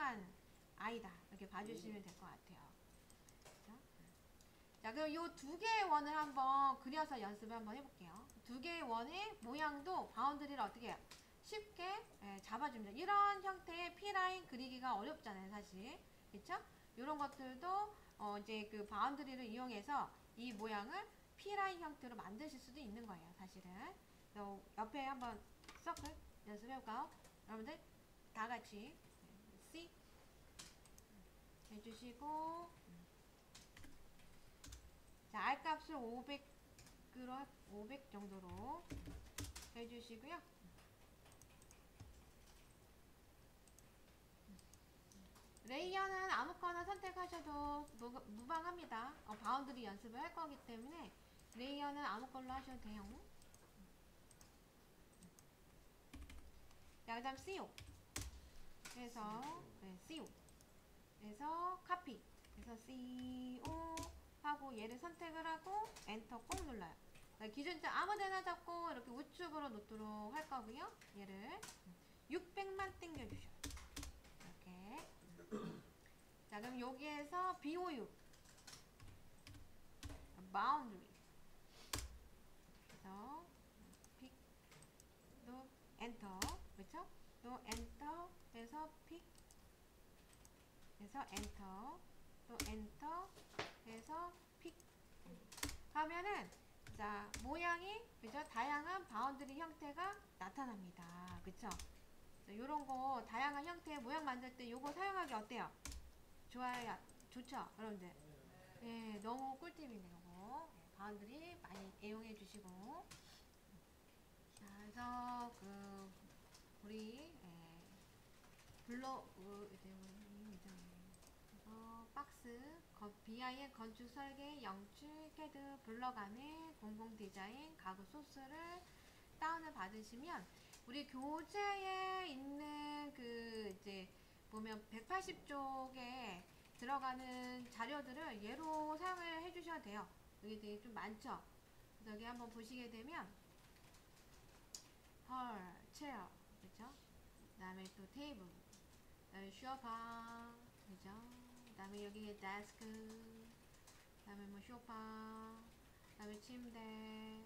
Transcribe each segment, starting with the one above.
필요한 아이다. 이렇게 봐주시면 될 것 같아요. 그렇죠? 자, 그럼 요 두 개의 원을 한번 그려서 연습을 한번 해볼게요. 두 개의 원의 모양도 바운드리를 어떻게 해요? 쉽게 잡아줍니다. 이런 형태의 P라인 그리기가 어렵잖아요, 사실. 그쵸? 이런 것들도 이제 그 바운드리를 이용해서 이 모양을 P라인 형태로 만드실 수도 있는 거예요, 사실은. 그래서 옆에 한번 서클 연습해볼까요? 여러분들 다 같이 C 해주시고, 자, R 값을 500 정도로 해주시고요. 레이어는 아무거나 선택하셔도 무방합니다. 바운드리 연습을 할 거기 때문에 레이어는 아무 걸로 하셔도 돼요. 자, 그 다음 CO 그래서 CO 그래서 카피 그래서 CO 하고 얘를 선택을 하고 엔터 꼭 눌러요. 기준점 아무데나 잡고 이렇게 우측으로 놓도록 할 거고요. 얘를 600만 땡겨주셔. 이렇게. 자, 그럼 여기에서 BOU boundary 그래서 픽 또 엔터 그렇죠? 또 엔터 해서 픽 해서 엔터 또 엔터 해서 픽 하면은 자 모양이 그죠? 다양한 바운드리 형태가 나타납니다. 그쵸? 요런 거 다양한 형태의 모양 만들 때 요거 사용하기 어때요? 좋아요. 좋죠? 여러분들 예, 너무 꿀팁이네요. 요거 바운드리 많이 애용해 주시고 자, 그래서 그 우리 블로그 이제 박스 BIM 건축 설계 영출 캐드 블럭 안에 공공 디자인 가구 소스를 다운을 받으시면 우리 교재에 있는 그 이제 보면 180쪽에 들어가는 자료들을 얘로 사용을 해주셔야 돼요. 여기 되게 좀 많죠. 그래서 여기 한번 보시게 되면 헐, 체어, 그죠? 그 다음에 또 테이블, 그 다음에 쇼파, 그죠? 그 다음에 여기에 데스크, 그 다음에 뭐 쇼파, 그 다음에 침대,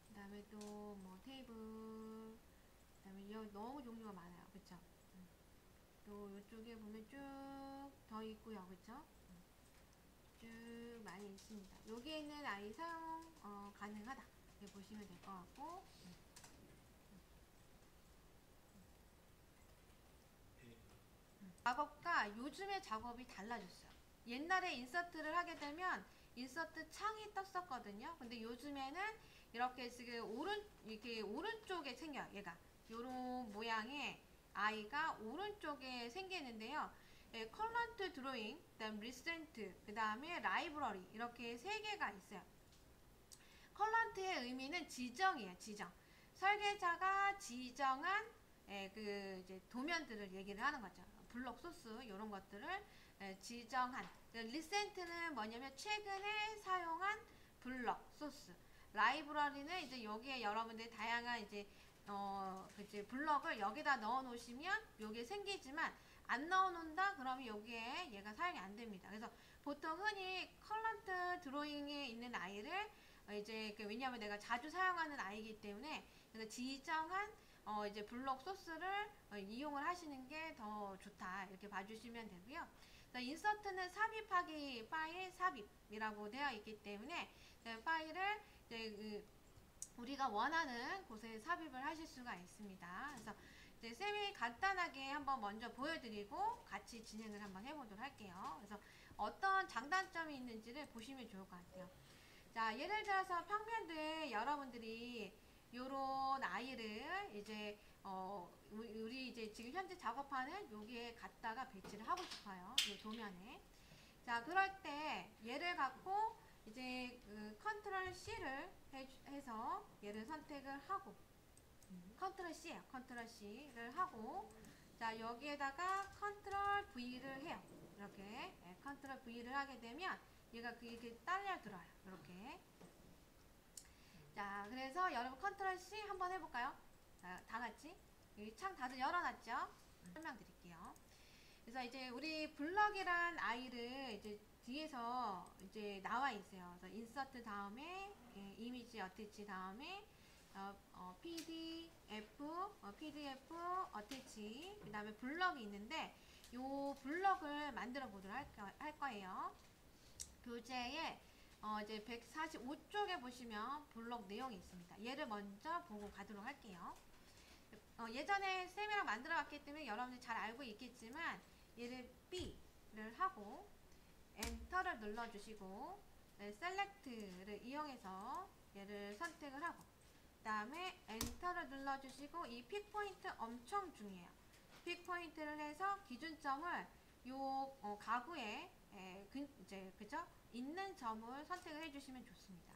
그 다음에 또 뭐 테이블, 그 다음에 여기 너무 종류가 많아요. 그쵸? 또 이쪽에 보면 쭉 더 있고요. 그쵸? 쭉 많이 있습니다. 여기에 있는 아이 사용 가능하다. 이렇게 보시면 될 것 같고 작업과 요즘의 작업이 달라졌어요. 옛날에 인서트를 하게 되면 인서트 창이 떴었거든요. 근데 요즘에는 이렇게 지금 이렇게 오른쪽에 생겨요. 얘가 요런 모양의 아이가 오른쪽에 생기는데요. 예, 컬런트 드로잉, 그다음 리센트, 그 다음에 라이브러리 이렇게 세 개가 있어요. 컬런트의 의미는 지정이에요. 지정. 설계자가 지정한 그 이제 도면들을 얘기를 하는 거죠. 블록 소스 이런 것들을 지정한. 리센트는 뭐냐면 최근에 사용한 블록 소스. 라이브러리는 이제 여기에 여러분들이 다양한 이제 그치 블럭을 여기다 넣어 놓으시면 요게 생기지만 안 넣어 놓는다 그러면 여기에 얘가 사용이 안 됩니다. 그래서 보통 흔히 컬런트 드로잉에 있는 아이를 이제 왜냐하면 내가 자주 사용하는 아이기 때문에 그래서 지정한 이제 블록 소스를 이용을 하시는 게 더 좋다 이렇게 봐주시면 되고요. 인서트는 삽입하기 파일 삽입이라고 되어 있기 때문에 파일을 이제 우리가 원하는 곳에 삽입을 하실 수가 있습니다. 그래서 이제 쌤이 간단하게 한번 먼저 보여드리고 같이 진행을 한번 해보도록 할게요. 그래서 어떤 장단점이 있는지를 보시면 좋을 것 같아요. 자, 예를 들어서 평면도에 여러분들이 요런 아이를 이제 우리 이제 지금 현재 작업하는 여기에 갖다가 배치를 하고 싶어요. 이 도면에. 자, 그럴 때 얘를 갖고 이제 그 컨트롤 C를 해서 얘를 선택을 하고 컨트롤 C예요. 컨트롤 C를 하고 자, 여기에다가 컨트롤 V를 해요. 이렇게 컨트롤 V를 하게 되면 얘가 이렇게 딸려 들어요. 이렇게. 자, 그래서 여러분 컨트롤 C 한번 해볼까요? 자, 다 같이. 여기 창 다들 열어놨죠? 설명드릴게요. 그래서 이제 우리 블럭이란 아이를 이제 뒤에서 이제 나와 있어요. 그래서 인서트 다음에 이미지 어태치 다음에 PDF 어태치 그 다음에 블럭이 있는데 요 블럭을 만들어 보도록 할 거예요. 교재에 이제 145쪽에 보시면 블럭 내용이 있습니다. 얘를 먼저 보고 가도록 할게요. 예전에 쌤이랑 만들어 왔기 때문에 여러분들 잘 알고 있겠지만 얘를 B를 하고 엔터를 눌러주시고 셀렉트를 이용해서 얘를 선택을 하고 그 다음에 엔터를 눌러주시고 이 픽 포인트 엄청 중요해요. 픽 포인트를 해서 기준점을 요 가구에 이제 그죠? 있는 점을 선택을 해주시면 좋습니다.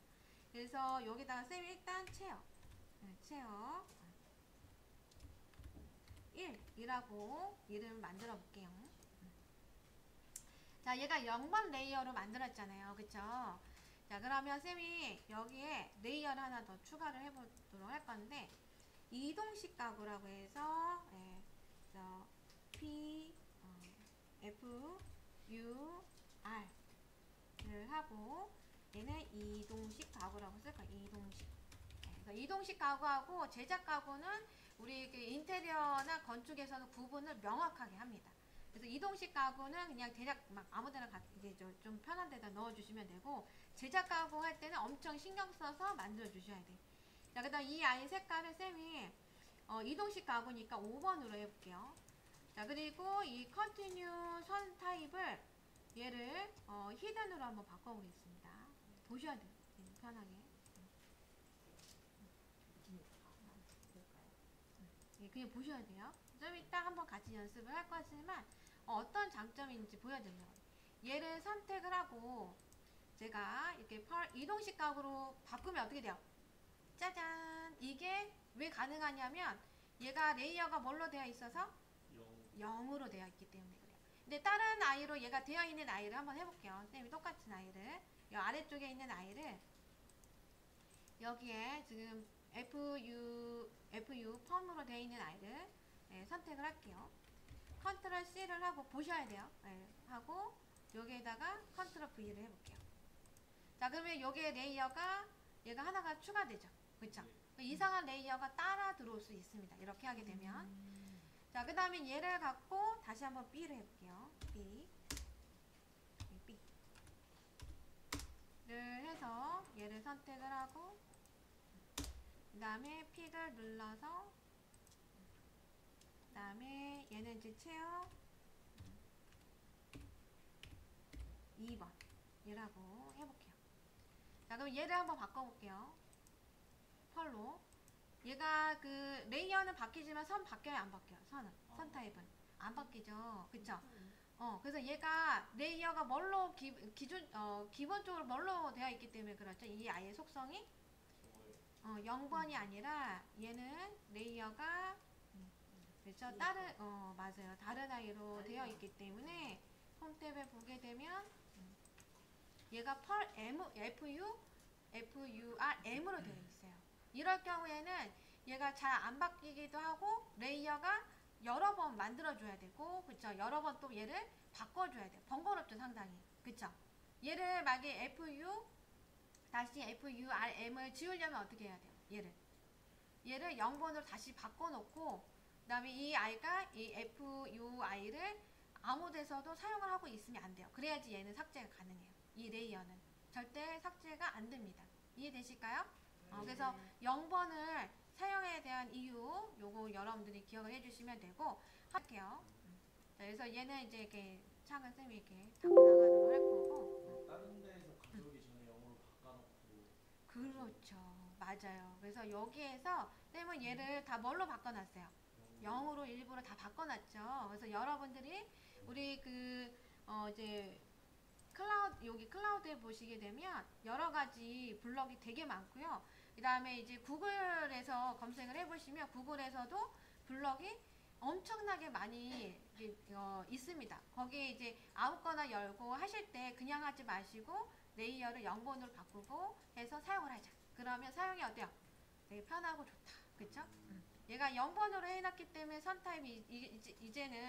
그래서 여기다가 쌤이 일단 체어 1이라고 이름 만들어 볼게요. 자, 얘가 0번 레이어로 만들었잖아요. 그쵸? 자, 그러면 쌤이 여기에 레이어를 하나 더 추가를 해보도록 할 건데, 이동식 가구라고 해서, 그래서 P, F, U, R를 하고, 얘는 이동식 가구라고 쓸 거예요. 이동식. 그래서 이동식 가구하고 제작 가구는 우리 그 인테리어나 건축에서는 구분을 명확하게 합니다. 그래서 이동식 가구는 그냥 대략 막 아무데나 이제 좀 편한 데다 넣어주시면 되고 제작 가구 할 때는 엄청 신경 써서 만들어 주셔야 돼요. 자, 그다음 이 아이 색깔을 쌤이 이동식 가구니까 5번으로 해볼게요. 자, 그리고 이 컨티뉴 선 타입을 얘를 히든으로 한번 바꿔보겠습니다. 보셔야 돼요. 편하게. 그냥 보셔야 돼요. 좀 이따 한번 같이 연습을 할 거지만 어떤 장점인지 보여드리려고 해요. 얘를 선택을 하고 제가 이렇게 이동식 가구로 바꾸면 어떻게 돼요? 짜잔! 이게 왜 가능하냐면 얘가 레이어가 뭘로 되어 있어서 0으로 되어 있기 때문에 그래요. 근데 다른 아이로 얘가 되어 있는 아이를 한번 해볼게요. 쌤이 똑같은 아이를 이 아래쪽에 있는 아이를 여기에 지금 FU 펌으로 되어 있는 아이를 선택을 할게요. 컨트롤 C를 하고 보셔야 돼요. 하고 여기에다가 컨트롤 V를 해볼게요. 자, 그러면 여기에 레이어가 얘가 하나가 추가되죠. 그쵸? 이상한 레이어가 따라 들어올 수 있습니다. 이렇게 하게 되면. 자, 그 다음에 얘를 갖고 다시 한번 B를 해볼게요. B를 해서 얘를 선택을 하고 그 다음에 픽을 눌러서 그 다음에 얘는 이제 체어 2번 얘라고 해볼게요. 자, 그럼 얘를 한번 바꿔볼게요. 펄로 얘가 그 레이어는 바뀌지만 선 바뀌어요? 안 바뀌어요? 선 타입은 안 바뀌죠. 그쵸? 그래서 얘가 레이어가 뭘로 기본적으로 뭘로 되어 있기 때문에 그렇죠. 이 아이의 속성이 0번이 아니라 얘는 레이어가 그렇죠. 맞아요. 다른 아이로 되어 있기 때문에 홈 탭에 보게 되면 얘가 펄 FURM으로 되어 있어요. 이럴 경우에는 얘가 잘 안 바뀌기도 하고 레이어가 여러 번 만들어줘야 되고 그쵸? 여러 번 또 얘를 바꿔줘야 돼요. 번거롭죠 상당히. 그쵸? 얘를 만약에 FURM을 지우려면 어떻게 해야 돼요? 얘를 0번으로 다시 바꿔놓고 그 다음에 이 아이가 이 FUI를 아무 데서도 사용을 하고 있으면 안 돼요. 그래야지 얘는 삭제가 가능해요. 이 레이어는 절대 삭제가 안 됩니다. 이해되실까요? 그래서 0번을 사용에 대한 이유 요거 여러분들이 기억을 해주시면 되고 할게요. 자, 그래서 얘는 이제 이렇게 창을 쌤이 이렇게 닫고 나가도록 할 거고 다른 데에서 가져오기 전에 영어로 바꿔놓고 그렇죠. 맞아요. 그래서 여기에서 쌤은 얘를 다 뭘로 바꿔놨어요? 0으로 일부러 다 바꿔놨죠. 그래서 여러분들이 우리 이제 여기 클라우드에 보시게 되면 여러 가지 블럭이 되게 많고요. 그 다음에 이제 구글에서 검색을 해보시면 구글에서도 블럭이 엄청나게 많이 있습니다. 거기에 이제 아무거나 열고 하실 때 그냥 하지 마시고 레이어를 0번으로 바꾸고 해서 사용을 하자. 그러면 사용이 어때요? 되게 편하고 좋다. 그쵸? 얘가 0번으로 해놨기 때문에 선 타입이 이제는